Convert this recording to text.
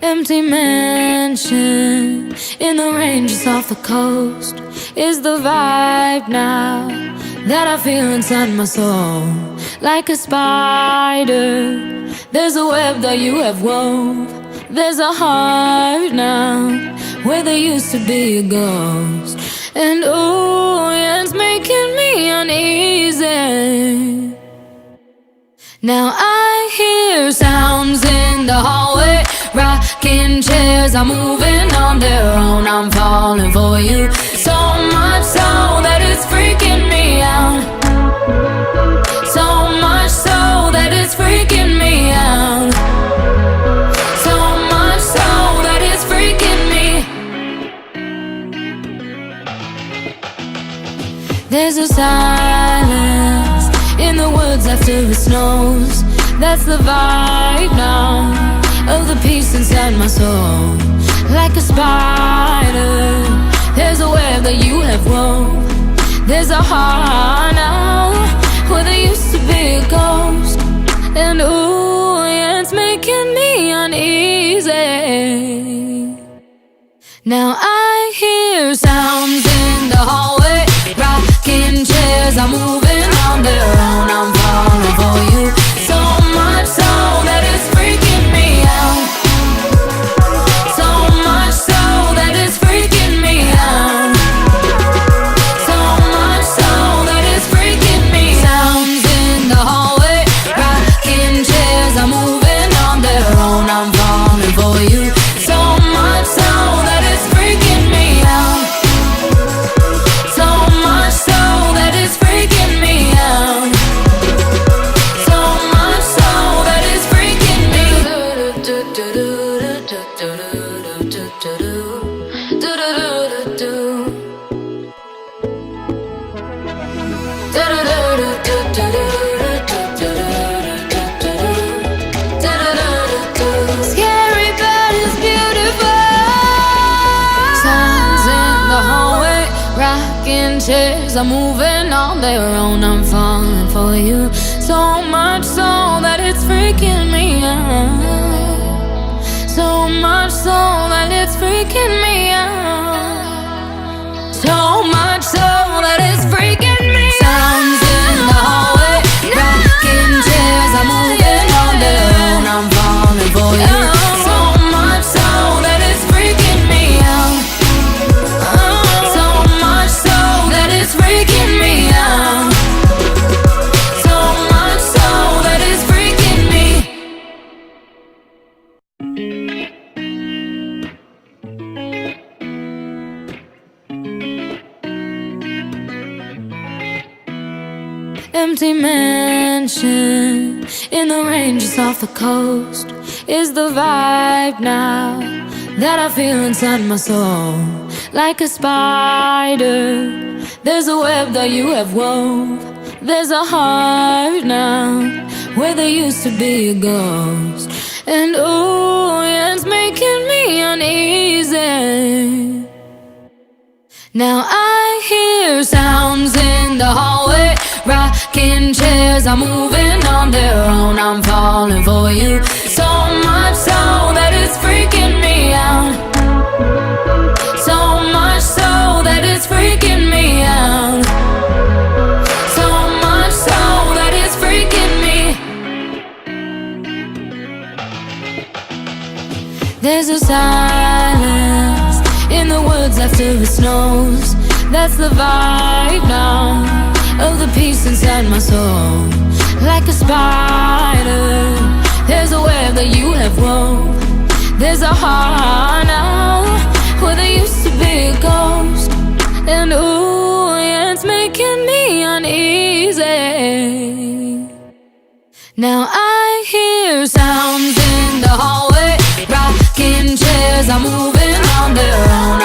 Empty mansion in the ranges off the coast is the vibe now that I feel inside my soul. Like a spider, there's a web that you have wove. There's a heart now where there used to be a ghost. And oh, yeah, it's making me uneasy. Now I hear sounds in the hallway, rocking chairs are moving on their own. I'm falling for you, so much so that it's freaking me out. So much so that it's freaking me out. So much so that it's freaking me. There's a silence in the woods after it snows. That's the vibe now of the peace inside my soul. Like a spider, there's a web that you have wove. There's a heart now where there used to be a ghost. And ooh, yeah, it's making me uneasy. Now I hear sounds in the hallway, rocking chairs are moving on their own. I'm falling for you, so much so that it's freaking me out. So much so that it's freaking me out. So much so that it's freaking me. Sounds in the hallway, rocking chairs are moving on their own. I'm falling for you, so much so that it's freaking me out. So much so that it's freaking me out. So much so that it's freaking me. Scary but it's beautiful. Sounds in the hallway, rocking chairs are moving on their own. I'm falling for you, so much so that it's freaking me out. So much so that it's freaking me out. So much so that it's freaking me out. Sounds in the hallway, rocking chairs are moving on their own. I'm falling for you, so much so that it's freaking me out. So much so that it's freaking me out. So much so that it's freaking me. Empty mansion in the ranges off the coast is the vibe now that I feel inside my soul. Like a spider, there's a web that you have wove. There's a heart now where there used to be a ghost. And oh, yeah, it's making me uneasy. Now I hear sounds in the hallway, rocking chairs are moving on their own. I'm falling for you, so much so that it's freaking me out. So much so that it's freaking me out. So much so that it's freaking me. There's a silence in the woods after it snows. That's the vibe now of the peace inside my soul. Like a spider, there's a web that you have wove. There's a heart now where there used to be a ghost. And ooh, yeah, it's making me uneasy. Now I hear sounds in the hallway, rocking chairs are moving on their own.